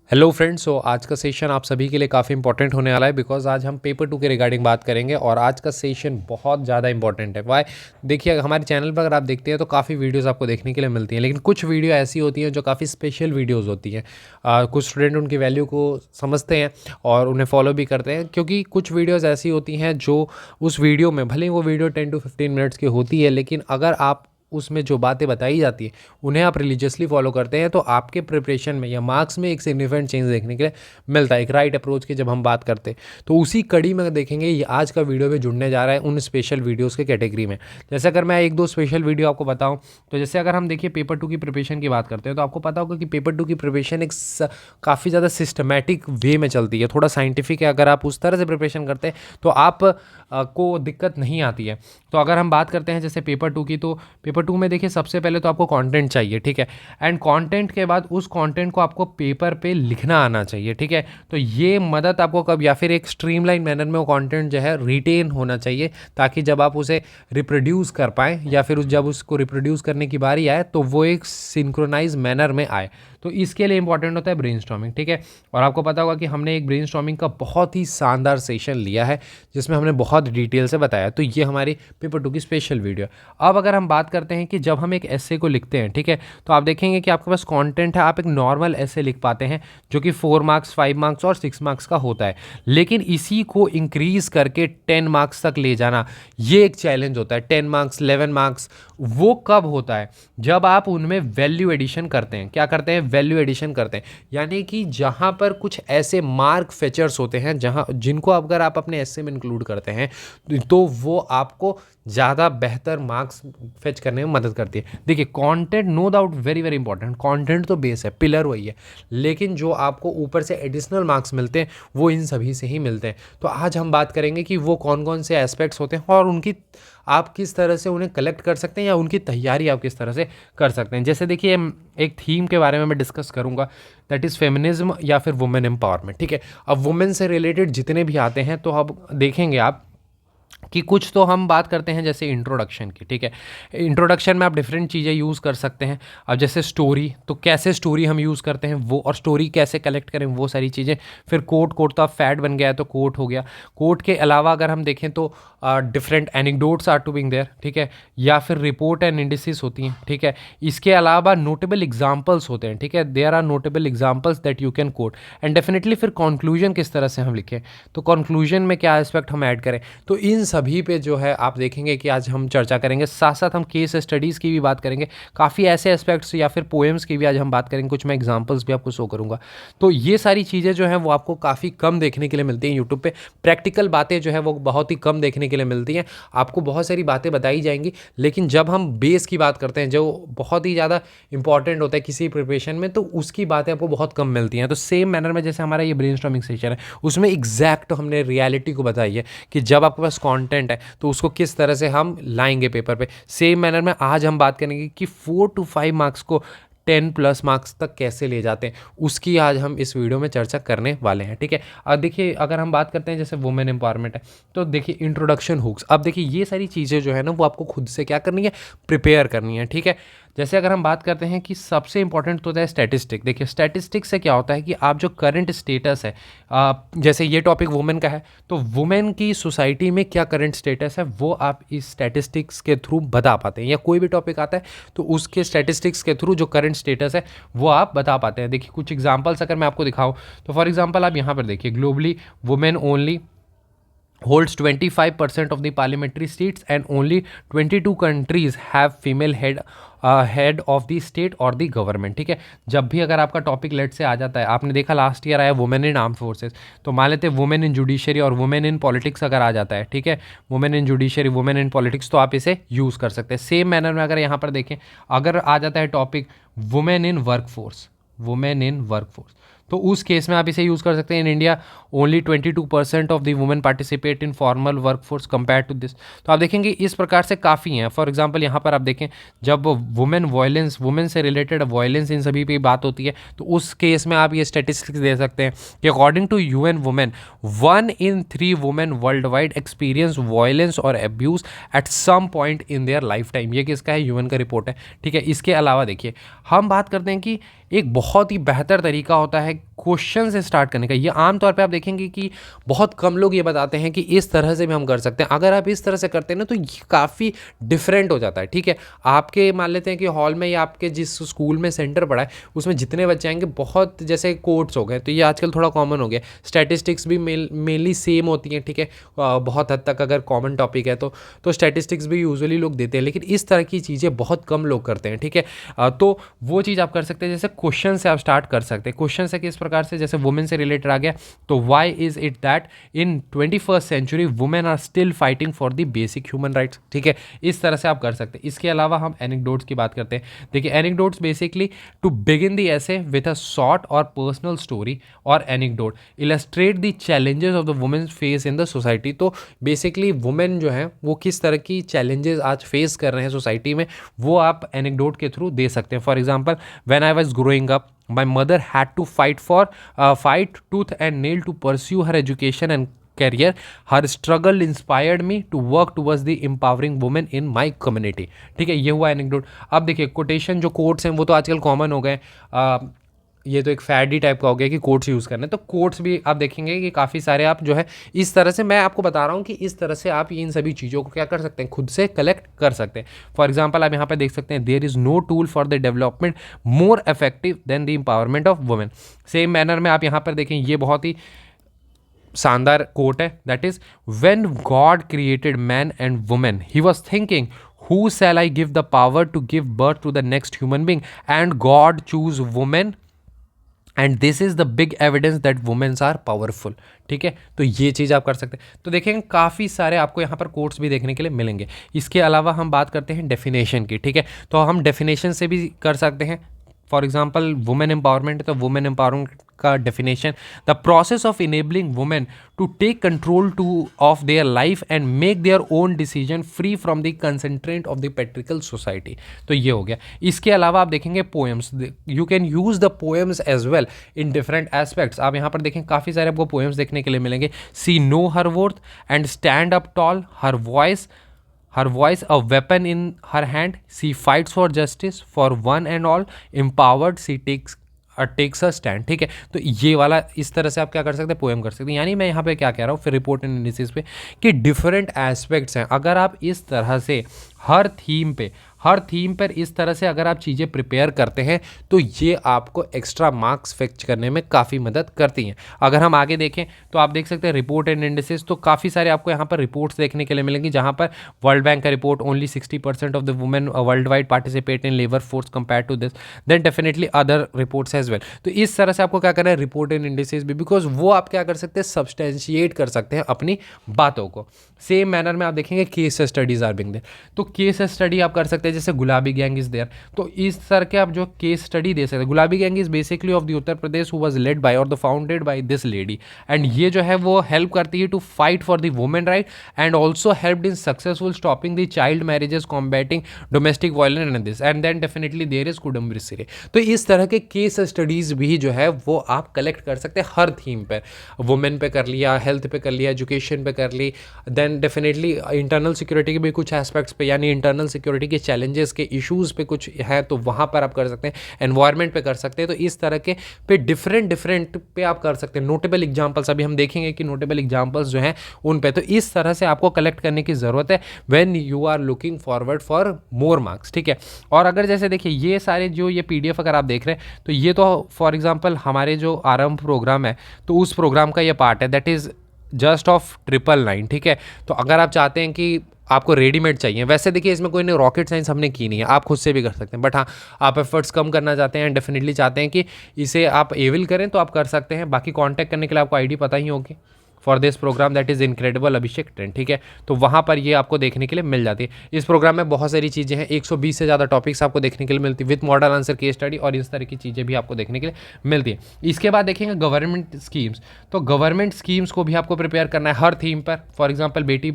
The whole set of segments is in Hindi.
Hello friends. आज का सेशन आप सभी के लिए काफ़ी इंपॉर्टेंट होने वाला है बिकॉज आज हम पेपर टू के रिगार्डिंग बात करेंगे और आज का सेशन बहुत ज़्यादा इंपॉर्टेंट है। वाई? देखिए, हमारे चैनल पर अगर आप देखते हैं तो काफ़ी वीडियोस आपको देखने के लिए मिलती हैं, लेकिन कुछ वीडियो ऐसी होती हैं जो काफ़ी स्पेशल वीडियोस होती हैं। कुछ स्टूडेंट उनकी वैल्यू को समझते हैं और उन्हें फॉलो भी करते हैं, क्योंकि कुछ वीडियोज़ ऐसी होती हैं जो उस वीडियो में, भले ही वो वीडियो 10 to 15 मिनट्स की होती है, लेकिन अगर आप उसमें जो बातें बताई जाती है उन्हें आप रिलीजियसली फॉलो करते हैं तो आपके प्रिपरेशन में या मार्क्स में एक सिग्निफिकेंट चेंज देखने के लिए मिलता है। एक राइट अप्रोच की जब हम बात करते हैं तो उसी कड़ी में देखेंगे ये आज का वीडियो भी जुड़ने जा रहा है उन स्पेशल वीडियोस के कैटेगरी में। जैसे अगर मैं एक दो स्पेशल वीडियो आपको बताऊं तो जैसे अगर हम देखिए पेपर टू की प्रिपरेशन की बात करते हैं तो आपको पता होगा कि पेपर टू की प्रिपरेशन एक काफ़ी ज़्यादा सिस्टमेटिक वे में चलती है, थोड़ा साइंटिफिक है। अगर आप उस तरह से प्रिपरेशन करते हैं तो आप को दिक्कत नहीं आती है। तो अगर हम बात करते हैं जैसे पेपर टू की, तो पेपर टू में देखिए सबसे पहले तो आपको कंटेंट चाहिए, ठीक है। एंड कंटेंट के बाद उस कंटेंट को आपको पेपर पे लिखना आना चाहिए, ठीक है। तो ये मदद आपको कब, या फिर एक स्ट्रीमलाइन मैनर में वो कंटेंट जो है रिटेन होना चाहिए, ताकि जब आप उसे रिप्रोड्यूस कर पाएँ या फिर जब उसको रिप्रोड्यूस करने की बारी आए तो वो एक सिंक्रोनाइज मैनर में आए। तो इसके लिए इंपॉर्टेंट होता है ब्रेनस्टॉर्मिंग, ठीक है। और आपको पता होगा कि हमने एक ब्रेनस्टॉर्मिंग का बहुत ही शानदार सेशन लिया है जिसमें हमने बहुत डिटेल से बताया। तो ये हमारी पेपर टू की स्पेशल वीडियो। अब अगर हम बात करते हैं कि जब हम एक एसे को लिखते हैं, ठीक है, तो आप देखेंगे कि आपके पास कंटेंट है, आप एक नॉर्मल एसे लिख पाते हैं जो कि 4 मार्क्स, 5 मार्क्स और 6 मार्क्स का होता है। लेकिन इसी को इंक्रीज करके 10 मार्क्स तक ले जाना ये एक चैलेंज होता है। 10 मार्क्स, 11 मार्क्स वो कब होता है? जब आप उनमें वैल्यू एडिशन करते हैं। क्या करते हैं? वैल्यू एडिशन करते हैं, यानी कि जहां पर कुछ ऐसे मार्क फीचर्स होते हैं जहां जिनको अगर आप अपने एसे में इंक्लूड करते हैं तो वो आपको ज़्यादा बेहतर मार्क्स फेच करने में मदद करती है। देखिए, content no doubt very very important, content तो बेस है, पिलर वही है, लेकिन जो आपको ऊपर से एडिशनल मार्क्स मिलते हैं वो इन सभी से ही मिलते हैं। तो आज हम बात करेंगे कि वो कौन कौन से एस्पेक्ट्स होते हैं और उनकी आप किस तरह से उन्हें कलेक्ट कर सकते हैं या उनकी तैयारी आप किस तरह से कर सकते हैं। जैसे देखिए, एक थीम के बारे में मैं डिस्कस करूंगा, दैट इज़ फेमिनिज्म या फिर वुमेन एम्पावरमेंट, ठीक है। अब वुमेन से रिलेटेड जितने भी आते हैं तो अब देखेंगे आप कि कुछ तो हम बात करते हैं जैसे इंट्रोडक्शन की, ठीक है। इंट्रोडक्शन में आप डिफरेंट चीज़ें यूज़ कर सकते हैं। अब जैसे स्टोरी, तो कैसे स्टोरी हम यूज़ करते हैं वो, और स्टोरी कैसे कलेक्ट करें वो सारी चीज़ें। फिर कोट, कोट तो अब फैड बन गया है तो कोट हो गया। कोट के अलावा अगर हम देखें तो different anecdotes are to being there, ठीक है, या फिर रिपोर्ट एंड इंडिसेस होती हैं, ठीक है। इसके अलावा नोटेबल एग्जाम्पल्स होते हैं, ठीक है, there are notable examples that you can quote. And definitely फिर कंक्लूजन किस तरह से हम लिखें, तो कंक्लूजन में क्या एस्पेक्ट हम ऐड करें, तो इन सभी पे जो है आप देखेंगे कि आज हम चर्चा करेंगे। साथ साथ हम केस स्टडीज़ की भी बात करेंगे, काफ़ी ऐसे एस्पेक्ट्स, या फिर पोएम्स की भी आज हम बात करेंगे, कुछ मैं एग्जांपल्स भी आपको शो करूंगा। तो ये सारी चीज़ें जो हैं वो आपको काफ़ी कम देखने के लिए मिलती हैं यूट्यूब पे। प्रैक्टिकल बातें जो है वो बहुत ही कम देखने के लिए मिलती हैं। आपको बहुत सारी बातें बताई जाएंगी, लेकिन जब हम बेस की बात करते हैं जो बहुत ही ज़्यादा इंपॉर्टेंट होता है किसी प्रिपरेशन में, तो उसकी बातें आपको बहुत कम मिलती हैं। तो सेम मैनर में जैसे हमारा ये ब्रेनस्टॉर्मिंग सेशन है, उसमें एग्जैक्ट हमने रियलिटी को बताई है कि जब आपके पास कंटेंट है तो उसको किस तरह से हम लाएंगे पेपर पे। सेम मैनर में आज हम बात करेंगे कि 4 to 5 मार्क्स को 10+ मार्क्स तक कैसे ले जाते हैं, उसकी आज हम इस वीडियो में चर्चा करने वाले हैं, ठीक है। अब देखिए, अगर हम बात करते हैं जैसे वुमेन एम्पावरमेंट है, तो देखिए इंट्रोडक्शन हुक्स। अब देखिए ये सारी चीज़ें जो है ना वो आपको खुद से क्या करनी है, प्रिपेयर करनी है, ठीक है। जैसे अगर हम बात करते हैं कि सबसे इंपॉर्टेंट तो होता है स्टैटिस्टिक। देखिए, स्टैटिस्टिक से क्या होता है कि आप जो करंट स्टेटस है, जैसे ये टॉपिक वुमेन का है तो वुमेन की सोसाइटी में क्या करंट स्टेटस है वो आप इस स्टैटिस्टिक्स के थ्रू बता पाते हैं। या कोई भी टॉपिक आता है तो उसके स्टैटिस्टिक्स के थ्रू जो करंट स्टेटस है वो आप बता पाते हैं। देखिए, कुछ एग्जांपल्स अगर मैं आपको दिखाऊं तो फॉर एग्जांपल आप यहाँ पर देखिए, globally women only holds 25% of the parliamentary seats and only 22 countries have female head of the state or the government, ठीक है। जब भी अगर आपका टॉपिक लेट से आ जाता है, आपने देखा लास्ट ईयर आया वुमेन इन आर्म फोर्सेस, तो मान लेते हैं वुमेन इन जुडिशरी और वुमेन इन पॉलिटिक्स अगर आ जाता है, ठीक है, women in judiciary, women in politics, तो आप इसे यूज़ कर सकते हैं। सेम मैनर में अगर यहाँ पर देखें, अगर आ जाता है topic women in workforce, women in workforce, तो उस केस में आप इसे यूज़ कर सकते हैं। In India only 22% of the women participate in formal workforce compare to this. तो आप देखेंगे इस प्रकार से काफ़ी हैं। फॉर एग्जांपल यहाँ पर आप देखें, जब वुमेन वायलेंस, वुमेन से रिलेटेड वायलेंस इन सभी पे बात होती है तो उस केस में आप ये स्टेटिस्टिक्स दे सकते हैं कि according to UN women 1 in 3 women world wide experience violence और abuse at some point in their life time. ये किसका है? UN का रिपोर्ट है, ठीक है। इसके अलावा देखिए, हम बात करते हैं कि एक बहुत ही बेहतर तरीका होता है क्वेश्चन से स्टार्ट करने का। ये आमतौर पे आप देखेंगे कि बहुत कम लोग ये बताते हैं कि इस तरह से भी हम कर सकते हैं। अगर आप इस तरह से करते हैं ना तो ये काफ़ी डिफरेंट हो जाता है, ठीक है। आपके मान लेते हैं कि हॉल में या आपके जिस स्कूल में सेंटर पड़ा है उसमें जितने बच्चे आएंगे, बहुत जैसे कोर्ट्स हो गए तो ये आजकल थोड़ा कॉमन हो गया। स्टैटिस्टिक्स भी मेनली सेम होती हैं, ठीक है, बहुत हद तक अगर कॉमन टॉपिक है तो स्टैटिस्टिक्स भी यूजुअली लोग देते हैं, लेकिन इस तरह की चीज़ें बहुत कम लोग करते हैं, ठीक है। तो वो चीज़ आप कर सकते हैं, जैसे क्वेश्चन से आप स्टार्ट कर सकते हैं। क्वेश्चन से किस प्रकार से, जैसे वुमेन से रिलेटेड आ गया तो why is it that in 21st century women are still fighting for the basic human rights, ठीक है। इस तरह से आप कर सकते हैं। इसके अलावा हम एनेक्डोट्स की बात करते हैं। देखिए anecdotes basically to begin the essay with a short और पर्सनल स्टोरी और anecdote illustrate the challenges of the women face in the society. तो बेसिकली वुमेन जो है वो किस तरह की चैलेंजेस आज फेस कर रहे हैं सोसाइटी में, वो आप एनेक्डोट के थ्रू दे सकते हैं। For example, when I was growing up my mother had to fight tooth and nail to pursue her education and career. Her struggle inspired me to work towards the empowering women in my community, ठीक है। ये हुआ एनेक्डोट। अब देखिए कोटेशन जो कोट्स हैं वो तो आजकल कॉमन हो गए, ये तो एक फैडी टाइप का हो गया कि कोट्स यूज़ करने, तो कोट्स भी आप देखेंगे कि काफ़ी सारे आप जो है इस तरह से, मैं आपको बता रहा हूँ कि इस तरह से आप इन सभी चीज़ों को क्या कर सकते हैं, खुद से कलेक्ट कर सकते हैं। फॉर एग्जांपल आप यहाँ पे देख सकते हैं, there is no tool for the development more effective than the empowerment of women. Same manner में आप यहाँ पर देखें, ये बहुत ही शानदार कोट है, that is when God created man and women he was thinking who shall I give the power to give birth to the next human being, and God choose women and this is the big evidence that womens are powerful, ठीक है। तो ये चीज़ आप कर सकते हैं। तो देखेंगे काफ़ी सारे आपको यहाँ पर कोट्स भी देखने के लिए मिलेंगे। इसके अलावा हम बात करते हैं डेफिनेशन की, ठीक है। तो हम डेफिनेशन से भी कर सकते हैं। फॉर एग्जाम्पल वुमेन एम्पावरमेंट, तो वुमेन एम्पावरमेंट का definition, the process of enabling women to take control of their life and make their own decision free from the constraint of the patriarchal society. तो ये हो गया। इसके अलावा आप देखेंगे poems, you can use the poems as well in different aspects. आप यहाँ पर देखें काफ़ी सारे आपको पोएम्स देखने के लिए मिलेंगे। She knows her worth and stand up tall, her voice a weapon in her hand, she fights for justice for one and all, empowered she takes a stand, ठीक है। तो ये वाला इस तरह से आप क्या कर सकते हैं, पोएम कर सकते हैं। यानी मैं यहाँ पे क्या कह रहा हूँ फिर रिपोर्ट एंड एनालिसिस पे कि डिफरेंट एस्पेक्ट्स हैं। अगर आप इस तरह से हर थीम पर इस तरह से अगर आप चीज़ें प्रिपेयर करते हैं तो ये आपको एक्स्ट्रा मार्क्स फेच करने में काफ़ी मदद करती हैं। अगर हम आगे देखें तो आप देख सकते हैं रिपोर्ट एंड इंडिसेस, तो काफ़ी सारे आपको यहाँ पर रिपोर्ट्स देखने के लिए मिलेंगी, जहाँ पर वर्ल्ड बैंक का report only 60% of the women world wide participate in labour force compare to this, then definitely other reports as well. तो इस तरह से आपको क्या करना है, रिपोर्ट एंड इंडिसेस भी, बिकॉज वो आप क्या कर सकते हैं, सब्सटेंशिएट कर सकते हैं अपनी बातों को। सेम मैनर में आप देखेंगे case studies are being there, तो केस स्टडी आप कर सकते हैं, जैसे गुलाबी गैंग इज देयर। तो इस तरह के आप जो केस स्टडी दे सकते हैं, Gulabi gang is basically of the Uttar Pradesh who was led by और the founded by this lady, and ये जो है वो हेल्प करती है to fight for the women right and also helped in successful stopping the child marriages, combating domestic violence and this, and then definitely there is Kudumbashree. तो इस तरह के केस स्टडीज भी जो है वो आप कलेक्ट कर सकते हैं हर थीम पर। वुमेन पे कर लिया, हेल्थ पे कर लिया, एजुकेशन पे कर ली, देन डेफिनेटली इंटरनल सिक्योरिटी के भी कुछ एस्पेक्ट्स पे, यानी इंटरनल सिक्योरिटी के चैलेंजेस के इश्यूज़ पे कुछ है तो वहाँ पर आप कर सकते हैं, एनवायरनमेंट पे कर सकते हैं। तो इस तरह के पे डिफरेंट पे आप कर सकते हैं। नोटेबल एग्जांपल्स अभी हम देखेंगे कि नोटेबल एग्जांपल्स जो हैं उन पे, तो इस तरह से आपको कलेक्ट करने की ज़रूरत है when you are looking forward for more marks, ठीक है। और अगर जैसे देखिए ये सारे जो ये PDF अगर आप देख रहे हैं तो ये तो फॉर एग्जाम्पल हमारे जो आरंभ प्रोग्राम है तो उस प्रोग्राम का ये पार्ट है, दैट इज़ जस्ट ऑफ 999, ठीक है। तो अगर आप चाहते हैं कि आपको रेडीमेड चाहिए, वैसे देखिए इसमें कोई नहीं रॉकेट साइंस हमने की नहीं है, आप खुद से भी कर सकते हैं, बट हाँ आप एफर्ट्स कम करना चाहते हैं, डेफिनेटली चाहते हैं कि इसे आप एविल करें तो आप कर सकते हैं। बाकी कांटेक्ट करने के लिए आपको आईडी पता ही होगी for this programme, that is incredible Abhishek trend, ठीक है। तो वहाँ पर ये आपको देखने के लिए मिल जाती है। इस प्रोग्राम में बहुत सारी चीज़ें हैं, 120 से ज़्यादा टॉपिक्स आपको देखने के लिए मिलती है with model answer case study, और इस तरह की चीज़ें भी आपको देखने के लिए मिलती है। इसके बाद देखेंगे गवर्नमेंट स्कीम्स, तो गवर्नमेंट स्कीम्स को भी आपको प्रिपेयर करना है हर थीम पर। For example Beti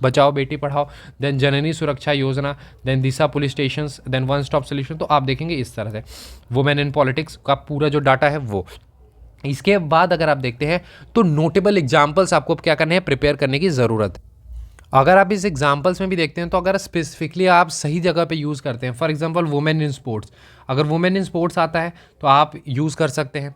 Bachao Beti Padhao, then Janani Suraksha Yojana, then Disha police station, then one stop solution. तो आप देखेंगे इस तरह से वुमेन इन पॉलिटिक्स का पूरा जो डाटा है वो। इसके बाद अगर आप देखते हैं तो नोटेबल एग्जाम्पल्स आपको क्या करने हैं, प्रिपेयर करने की ज़रूरत है। अगर आप इस एग्जाम्पल्स में भी देखते हैं तो अगर स्पेसिफिकली आप सही जगह पे यूज़ करते हैं, for example women in sports, अगर वुमेन इन स्पोर्ट्स आता है तो आप यूज़ कर सकते हैं।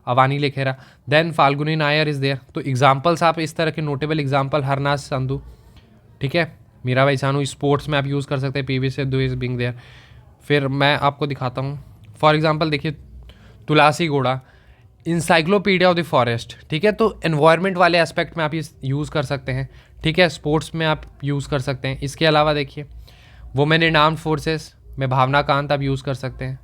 Avani Lekhara, then Falguni Nair is there. तो एग्जाम्पल्स आप इस तरह के नोटेबल एग्जाम्पल हरनाज संधू, ठीक है, मीराबाई चानू, स्पोर्ट्स में आप यूज़ कर सकते हैं, PV Sindhu is being there. फिर मैं आपको दिखाता हूँ फॉर एग्जांपल, देखिए तुलसी घोड़ा, इंसाइक्लोपीडिया ऑफ द फॉरेस्ट, ठीक है। तो एनवायरनमेंट वाले एस्पेक्ट में आप ये यूज़ कर सकते हैं, ठीक है, स्पोर्ट्स में आप यूज़ कर सकते हैं। इसके अलावा देखिए वुमेन इन आर्म्ड फोर्सेस में भावना कांत आप यूज़ कर सकते हैं।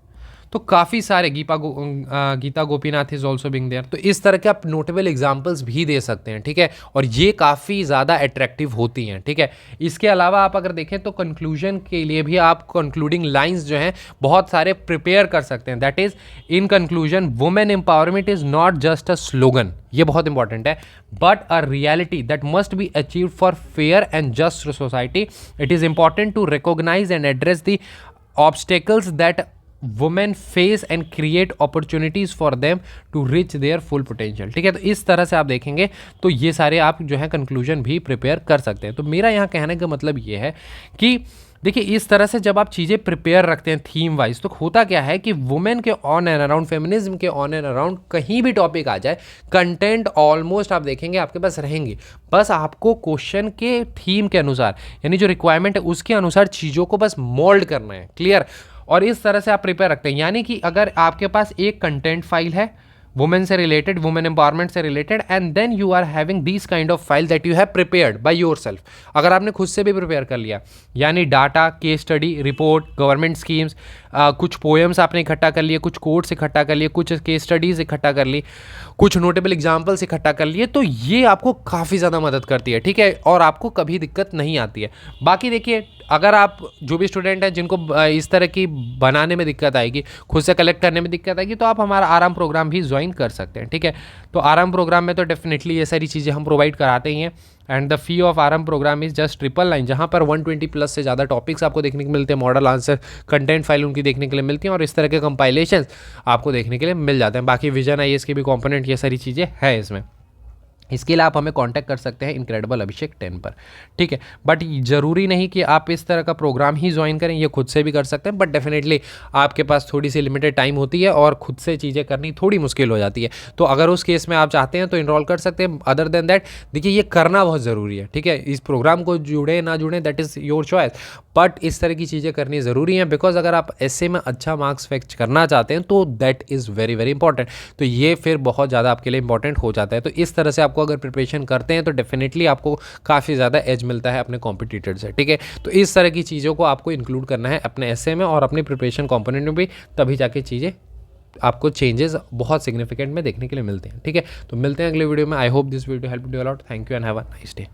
तो काफ़ी सारे Gita Gopinath is also being there. तो इस तरह के आप नोटेबल एग्जाम्पल्स भी दे सकते हैं, ठीक है, और ये काफ़ी ज़्यादा अट्रैक्टिव होती हैं, ठीक है। इसके अलावा आप अगर देखें तो कंक्लूजन के लिए भी आप कंक्लूडिंग लाइंस जो हैं बहुत सारे प्रिपेयर कर सकते हैं। That is in conclusion, women empowerment is not just a slogan, ये बहुत इंपॉर्टेंट है, but a reality that must be achieved for fair and just society. It is important to recognise and address the obstacles that women face and create opportunities for them to reach their full potential, ठीक है। तो इस तरह से आप देखेंगे तो ये सारे आप जो है कंक्लूजन भी प्रिपेयर कर सकते हैं। तो मेरा यहाँ कहने का मतलब ये है कि देखिए इस तरह से जब आप चीज़ें प्रिपेयर रखते हैं थीम वाइज, तो होता क्या है कि वुमेन के ऑन एंड अराउंड, फेमिनिज्म के ऑन एंड अराउंड कहीं भी टॉपिक आ जाए, कंटेंट ऑलमोस्ट आप देखेंगे आपके पास रहेंगे। बस आपको क्वेश्चन के थीम के अनुसार, यानी जो रिक्वायरमेंट है उसके अनुसार चीज़ों को बस मोल्ड करना है, क्लियर। और इस तरह से आप प्रिपेयर रखते हैं, यानी कि अगर आपके पास एक कंटेंट फाइल है वुमेन से रिलेटेड, वुमेन एम्पावरमेंट से रिलेटेड, and then you are having this kind of file that you have prepared by yourself. अगर आपने खुद से भी प्रिपेयर कर लिया, यानी data, case study, report, government schemes, कुछ पोएम्स आपने इकट्ठा कर लिए, कुछ कोट्स इकट्ठा कर लिए, कुछ केस स्टडीज़ इकट्ठा कर ली, कुछ नोटेबल एग्जाम्पल्स इकट्ठा कर लिए, तो ये आपको काफ़ी ज़्यादा मदद करती है, ठीक है, और आपको कभी दिक्कत नहीं आती है। बाकी देखिए अगर आप जो भी स्टूडेंट हैं जिनको इस तरह की बनाने में दिक्कत आएगी, खुद से कलेक्ट करने में दिक्कत आएगी, तो आप हमारा आराम प्रोग्राम भी ज्वाइन कर सकते हैं, ठीक है। तो आराम प्रोग्राम में तो डेफिनेटली ये सारी चीज़ें हम प्रोवाइड कराते ही हैं, एंड द फी ऑफ आराम प्रोग्राम इज जस्ट 999, जहाँ पर 120+ से ज़्यादा टॉपिक्स आपको देखने को मिलते हैं, मॉडल आंसर, कंटेंट फाइल उनकी देखने के लिए मिलती हैं, और इस तरह के कंपाइलेशंस आपको देखने के लिए मिल जाते हैं। बाकी विजन आईएएस के भी कंपोनेंट, ये सारी चीज़ें हैं इसमें। इसके लिए आप हमें कांटेक्ट कर सकते हैं इनक्रेडिबल अभिषेक 10 पर, ठीक है। बट ज़रूरी नहीं कि आप इस तरह का प्रोग्राम ही ज्वाइन करें, ये खुद से भी कर सकते हैं, बट डेफिनेटली आपके पास थोड़ी सी लिमिटेड टाइम होती है और खुद से चीज़ें करनी थोड़ी मुश्किल हो जाती है। तो अगर उस केस में आप चाहते हैं तो इनरोल कर सकते हैं। अदर देन दैट देखिए ये करना बहुत ज़रूरी है, ठीक है। इस प्रोग्राम को जुड़े ना जुड़े that is your choice, but इस तरह की चीज़ें करनी ज़रूरी हैं, बिकॉज अगर आप ऐसे में अच्छा मार्क्स फैक्च करना चाहते हैं तो that is very very important. तो ये फिर बहुत ज़्यादा आपके लिए इंपॉर्टेंट हो जाता है। तो इस तरह से आपको अगर प्रिपरेशन करते हैं तो डेफिनेटली आपको काफ़ी ज़्यादा एज मिलता है अपने कॉम्पिटिटर से, ठीक है। तो इस तरह की चीज़ों को आपको इंक्लूड करना है अपने एसे में और अपनी प्रिपरेशन कंपोनेंट में भी, तभी जाके चीज़ें आपको चेंजेस बहुत सिग्निफिकेंट में देखने के लिए मिलते हैं, ठीक है। तो मिलते हैं अगले वीडियो में। I hope this video help you a lot. Thank you and have a nice day.